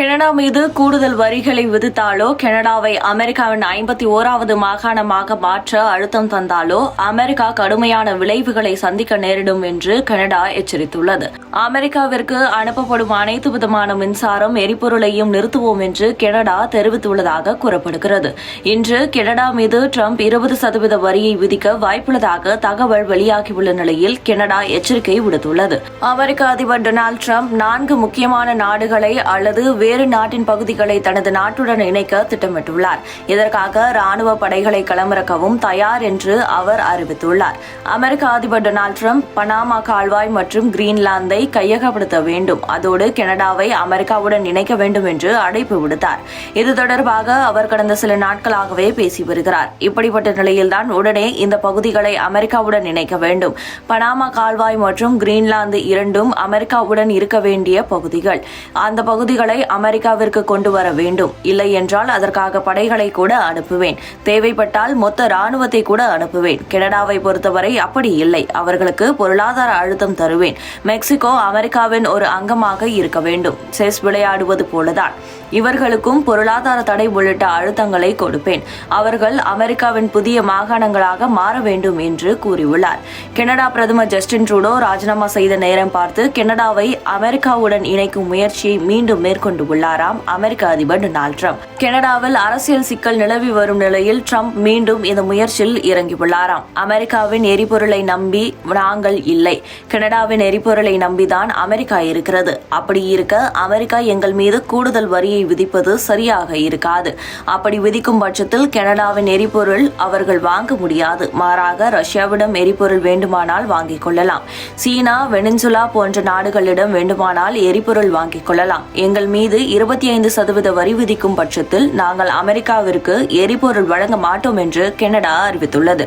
Canada மீது கூடுதல் வரிகளை விதித்தாலோ, கனடாவை அமெரிக்காவின் 51வது மாகாணமாக மாற்ற அழுத்தம் தந்தாலோ அமெரிக்கா கடுமையான விளைவுகளை சந்திக்க நேரிடும் என்று கனடா எச்சரித்துள்ளது. அமெரிக்காவிற்கு அனுப்பப்படும் அனைத்து விதமான மின்சாரம், எரிபொருளையும் நிறுத்துவோம் என்று கனடா தெரிவித்துள்ளதாக கூறப்படுகிறது. இன்று கனடா மீது ட்ரம்ப் 20% வரியை விதிக்க வாய்ப்புள்ளதாக தகவல் வெளியாகியுள்ள நிலையில் கனடா எச்சரிக்கை விடுத்துள்ளது. அமெரிக்க அதிபர் டொனால்டு ட்ரம்ப் 4 முக்கியமான நாடுகளை அல்லது வேறு நாட்டின் பகுதிகளை தனது நாட்டுடன் இணைக்க திட்டமிட்டுள்ளார். இதற்காக ராணுவ படைகளை களமிறக்கவும் தயார் என்று அவர் அறிவித்துள்ளார். அமெரிக்க அதிபர் டொனால்டு ட்ரம்ப் பனாமா கால்வாய் மற்றும் கிரீன்லாந்தை கையகப்படுத்த வேண்டும், அதோடு கனடாவை அமெரிக்காவுடன் இணைக்க வேண்டும் என்று அழைப்பு விடுத்தார். இது தொடர்பாக அவர் கடந்த சில நாட்களாகவே பேசி வருகிறார். இப்படிப்பட்ட நிலையில்தான் உடனே இந்த பகுதிகளை அமெரிக்காவுடன் இணைக்க வேண்டும். பனாமா கால்வாய் மற்றும் கிரீன்லாந்து இரண்டும் அமெரிக்காவுடன் இருக்க வேண்டிய பகுதிகள். அந்த பகுதிகளை அமெரிக்காவிற்கு கொண்டு வர வேண்டும். இல்லை என்றால் அதற்காக படைகளை கூட அனுப்புவேன். தேவைப்பட்டால் மொத்த ராணுவத்தை கூட அனுப்புவேன். கனடாவை பொறுத்தவரை அப்படி இல்லை. அவர்களுக்கு பொருளாதார அழுத்தம் தருவேன். மெக்சிகோ அமெரிக்காவின் ஒரு அங்கமாக இருக்க வேண்டும். செஸ் விளையாடுவது போலதான். இவர்களுக்கும் பொருளாதார தடை உள்ளிட்ட அழுத்தங்களை கொடுப்பேன். அவர்கள் அமெரிக்காவின் புதிய மாகாணங்களாக மாற வேண்டும் என்று கூறியுள்ளார். கனடா பிரதமர் ஜஸ்டின் ட்ரூடோ ராஜினாமா செய்த நேரம் பார்த்து கனடாவை அமெரிக்காவுடன் இணைக்கும் முயற்சியை மீண்டும் மேற்கொண்டுள்ளாராம் அமெரிக்க அதிபர் டொனால்டு ட்ரம்ப். கனடாவில் அரசியல் சிக்கல் நிலவி வரும் நிலையில் ட்ரம்ப் மீண்டும் இந்த முயற்சியில் இறங்கியுள்ளாராம். அமெரிக்காவின் எரிபொருளை நம்பி நாங்கள் இல்லை, கனடாவின் எரிபொருளை நம்பிதான் அமெரிக்கா இருக்கிறது. அப்படி இருக்க அமெரிக்கா எங்கள் மீது கூடுதல் வரியை விதிப்பது சரியாக இருக்காது. அப்படி விதிக்கும் பட்சத்தில் கனடாவின் எரிபொருள் அவர்கள் வாங்க முடியாது. மாறாக ரஷ்யாவிடம் எரிபொருள் வேண்டுமானால் வாங்கிக் கொள்ளலாம். சீனா, வெனிசுலா போன்ற நாடுகளிடம் வேண்டுமானால் எரிபொருள் வாங்கிக் கொள்ளலாம். எங்கள் மீது 25% வரி விதிக்கும் பட்சத்தில் நாங்கள் அமெரிக்காவிற்கு எரிபொருள் வழங்க மாட்டோம் என்று கனடா அறிவித்துள்ளது.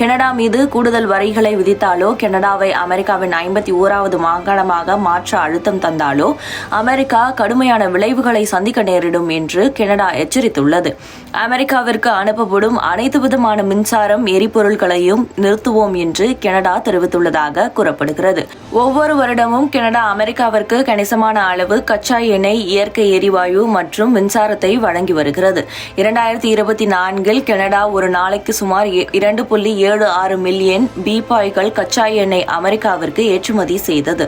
கனடா மீது கூடுதல் வரிகளை விதித்தாலோ, கனடாவை அமெரிக்காவின் 51வது மாகாணமாக மாற்ற அழுத்தம் தந்தாலோ அமெரிக்கா கடுமையான விளைவுகளை சந்திக்க நேரிடும் என்று கனடா எச்சரித்துள்ளது. அமெரிக்காவிற்கு அனுப்பப்படும் அனைத்து விதமான மின்சாரம், எரிபொருள்களையும் நிறுத்துவோம் என்று கனடா தெரிவித்துள்ளதாக கூறப்படுகிறது. ஒவ்வொரு வருடமும் கனடா அமெரிக்காவிற்கு கணிசமான அளவு கச்சா எண்ணெய், இயற்கை எரிவாயு மற்றும் மின்சாரத்தை வழங்கி வருகிறது. 2024 கனடா ஒரு நாளைக்கு சுமார் 2.76 மில்லியன் பீப்பாய்கள் கச்சா எண்ணெய் அமெரிக்காவிற்கு ஏற்றுமதி செய்தது.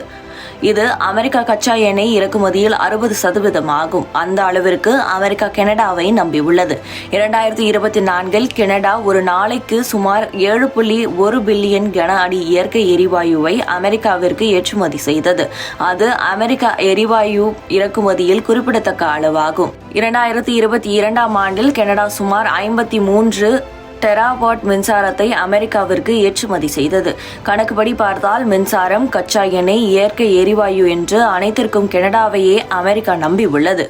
இது அமெரிக்கா கச்சா எண்ணெய் இறக்குமதியில் 60% ஆகும். அந்த அளவிற்கு அமெரிக்கா கனடாவை நம்பியுள்ளது. 2024 கனடா ஒரு நாளைக்கு சுமார் 7.1 பில்லியன் கன அடி இயற்கை எரிவாயுவை அமெரிக்காவிற்கு ஏற்றுமதி செய்தது. அது அமெரிக்கா எரிவாயு இறக்குமதியில் குறிப்பிடத்தக்க அளவாகும். 2022 ஆண்டில் கனடா சுமார் 53 டெராவாட் மின்சாரத்தை அமெரிக்காவிற்கு ஏற்றுமதி செய்தது. கணக்குப்படி பார்த்தால் மின்சாரம், கச்சா எண்ணெய், இயற்கை எரிவாயு என்று அனைத்திற்கும் கனடாவையே அமெரிக்கா நம்பியுள்ளது.